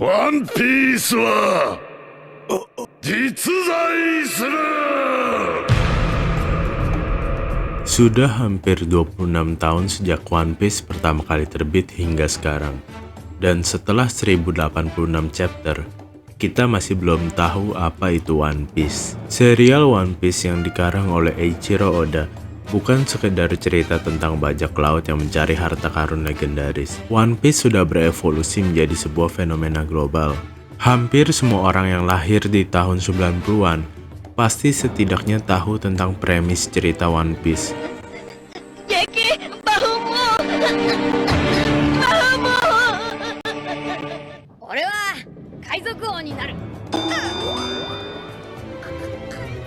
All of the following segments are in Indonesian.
ワンピースは実在する! Sudah hampir 26 tahun sejak One Piece pertama kali terbit hingga sekarang. Dan setelah 1086 chapter, kita masih belum tahu apa itu One Piece. Serial One Piece yang dikarang oleh Eiichiro Oda bukan sekedar cerita tentang bajak laut yang mencari harta karun legendaris. One Piece sudah berevolusi menjadi sebuah fenomena global. Hampir semua orang yang lahir di tahun 90-an pasti setidaknya tahu tentang premis cerita One Piece.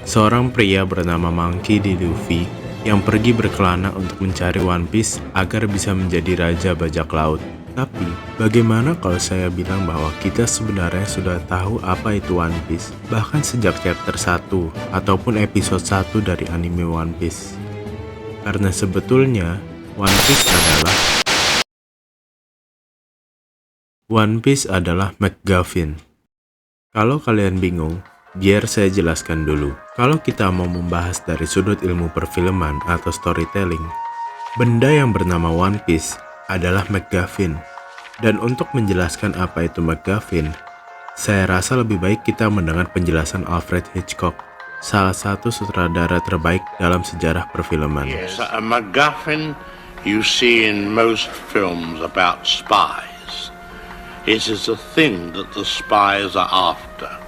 Seorang pria bernama Monkey D. Luffy yang pergi berkelana untuk mencari One Piece agar bisa menjadi raja bajak laut. Tapi, bagaimana kalau saya bilang bahwa kita sebenarnya sudah tahu apa itu One Piece, bahkan sejak chapter 1 ataupun episode 1 dari anime One Piece? Karena sebetulnya, One Piece adalah MacGuffin. Kalau kalian bingung, biar saya jelaskan dulu. Kalau kita mau membahas dari sudut ilmu perfilman atau storytelling, benda yang bernama One Piece adalah MacGuffin. Dan untuk menjelaskan apa itu MacGuffin, saya rasa lebih baik kita mendengar penjelasan Alfred Hitchcock, salah satu sutradara terbaik dalam sejarah perfilman. Yes, a MacGuffin you see in most films about spies. It is a thing that the spies are after.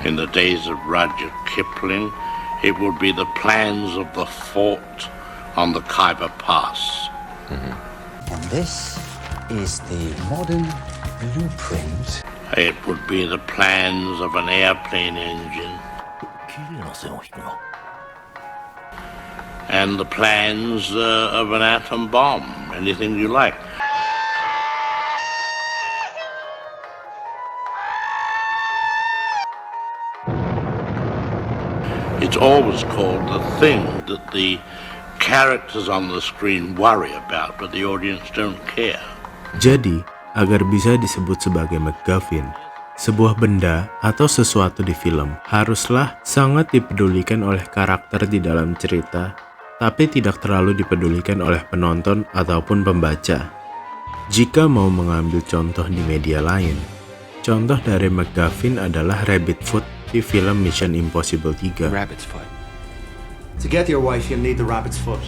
In the days of Rudyard Kipling, it would be the plans of the fort on the Khyber Pass. And this is the modern blueprint. It would be the plans of an airplane engine. And the plans of an atom bomb. Anything you like. It's always called the thing that the characters on the screen worry about, but the audience don't care. Jadi, agar bisa disebut sebagai MacGuffin, sebuah benda atau sesuatu di film haruslah sangat dipedulikan oleh karakter di dalam cerita, tapi tidak terlalu dipedulikan oleh penonton ataupun pembaca. Jika mau mengambil contoh di media lain, contoh dari MacGuffin adalah Rabbit Foot di film Mission Impossible 3. Rabbit's foot. To get your wife, you'll need the rabbit's foot.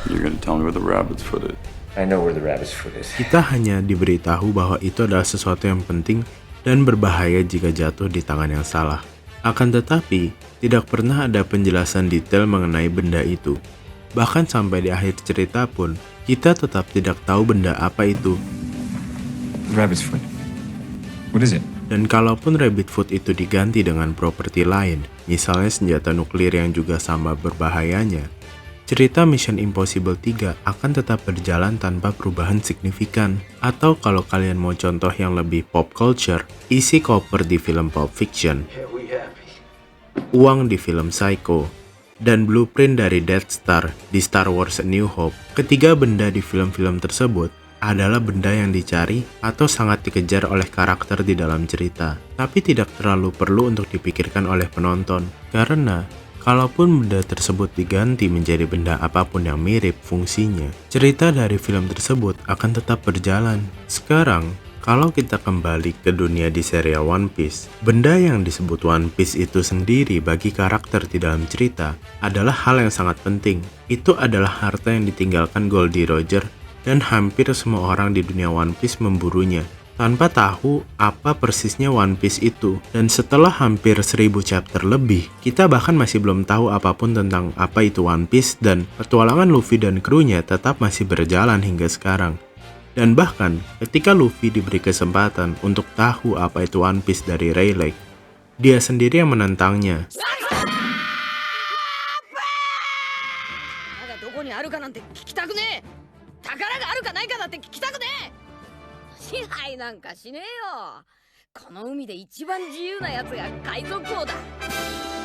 You're gonna tell me where the rabbit's foot is? I know where the rabbit's foot is. Kita hanya diberitahu bahwa itu adalah sesuatu yang penting dan berbahaya jika jatuh di tangan yang salah. Akan tetapi, tidak pernah ada penjelasan detail mengenai benda itu. Bahkan sampai di akhir cerita pun, kita tetap tidak tahu benda apa itu. Rabbit's foot. What is it? Dan kalaupun Rabbit Foot itu diganti dengan properti lain, misalnya senjata nuklir yang juga sama berbahayanya, cerita Mission Impossible 3 akan tetap berjalan tanpa perubahan signifikan. Atau kalau kalian mau contoh yang lebih pop culture, isi koper di film Pulp Fiction, uang di film Psycho, dan blueprint dari Death Star di Star Wars A New Hope. Ketiga benda di film-film tersebut adalah benda yang dicari atau sangat dikejar oleh karakter di dalam cerita, tapi tidak terlalu perlu untuk dipikirkan oleh penonton. Karena, kalaupun benda tersebut diganti menjadi benda apapun yang mirip fungsinya, cerita dari film tersebut akan tetap berjalan. Sekarang, kalau kita kembali ke dunia di serial One Piece, benda yang disebut One Piece itu sendiri bagi karakter di dalam cerita adalah hal yang sangat penting. Itu adalah harta yang ditinggalkan Goldie Roger dan hampir semua orang di dunia One Piece memburunya, tanpa tahu apa persisnya One Piece itu. Dan setelah hampir 1000 chapter lebih, kita bahkan masih belum tahu apapun tentang apa itu One Piece, dan petualangan Luffy dan krunya tetap masih berjalan hingga sekarang. Dan bahkan, ketika Luffy diberi kesempatan untuk tahu apa itu One Piece dari Rayleigh, dia sendiri yang menentangnya.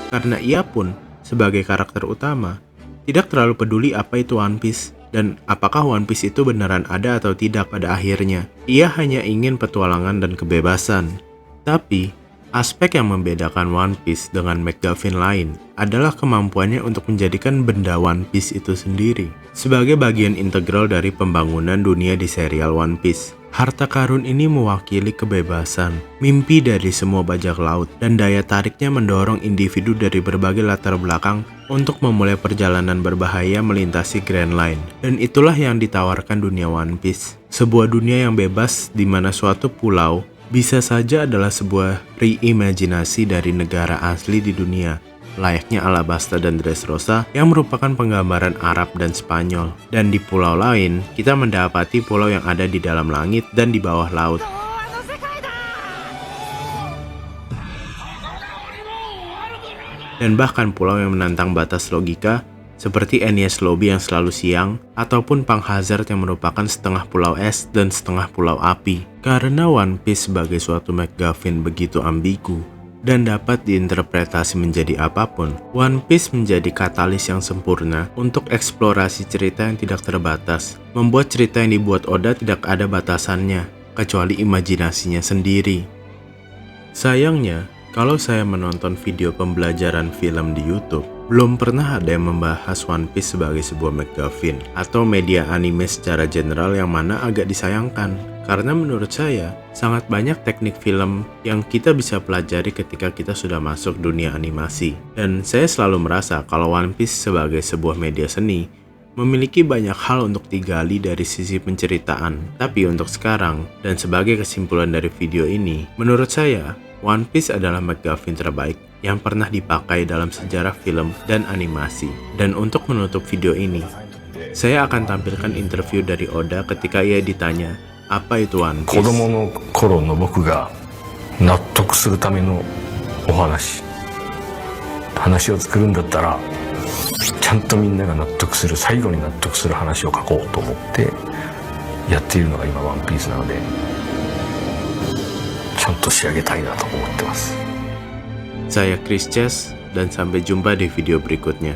Karena ia pun, sebagai karakter utama, tidak terlalu peduli apa itu One Piece. Dan apakah One Piece itu beneran ada atau tidak pada akhirnya? Ia hanya ingin petualangan dan kebebasan. Tapi, aspek yang membedakan One Piece dengan McGuffin lain adalah kemampuannya untuk menjadikan benda One Piece itu sendiri sebagai bagian integral dari pembangunan dunia di serial One Piece. Harta karun ini mewakili kebebasan, mimpi dari semua bajak laut, dan daya tariknya mendorong individu dari berbagai latar belakang untuk memulai perjalanan berbahaya melintasi Grand Line. Dan itulah yang ditawarkan dunia One Piece. Sebuah dunia yang bebas di mana suatu pulau bisa saja adalah sebuah reimajinasi dari negara asli di dunia, layaknya Alabasta dan Dressrosa yang merupakan penggambaran Arab dan Spanyol. Dan di pulau lain, kita mendapati pulau yang ada di dalam langit dan di bawah laut. Dan bahkan pulau yang menantang batas logika, seperti Enies Lobby yang selalu siang, ataupun Pang Hazard yang merupakan setengah pulau es dan setengah pulau api. Karena One Piece sebagai suatu MacGuffin begitu ambigu dan dapat diinterpretasi menjadi apapun, One Piece menjadi katalis yang sempurna untuk eksplorasi cerita yang tidak terbatas, membuat cerita yang dibuat Oda tidak ada batasannya, kecuali imajinasinya sendiri. Sayangnya, kalau saya menonton video pembelajaran film di YouTube, belum pernah ada yang membahas One Piece sebagai sebuah MacGuffin atau media anime secara general, yang mana agak disayangkan. Karena menurut saya, sangat banyak teknik film yang kita bisa pelajari ketika kita sudah masuk dunia animasi. Dan saya selalu merasa kalau One Piece sebagai sebuah media seni memiliki banyak hal untuk digali dari sisi penceritaan. Tapi untuk sekarang, dan sebagai kesimpulan dari video ini, menurut saya, One Piece adalah MacGuffin terbaik yang pernah dipakai dalam sejarah film dan animasi. Dan untuk menutup video ini, saya akan tampilkan interview dari Oda ketika ia ditanya, apa itu One Piece? 子供の頃の僕が納得するためのお話を作るんだったら、ちゃんとみんなが納得する、最後に納得する話を書こうと思ってやっているのが今ワンピースなので、ちゃんと仕上げたいなと思ってます。 Saya Chris Chess, dan sampai jumpa di video berikutnya.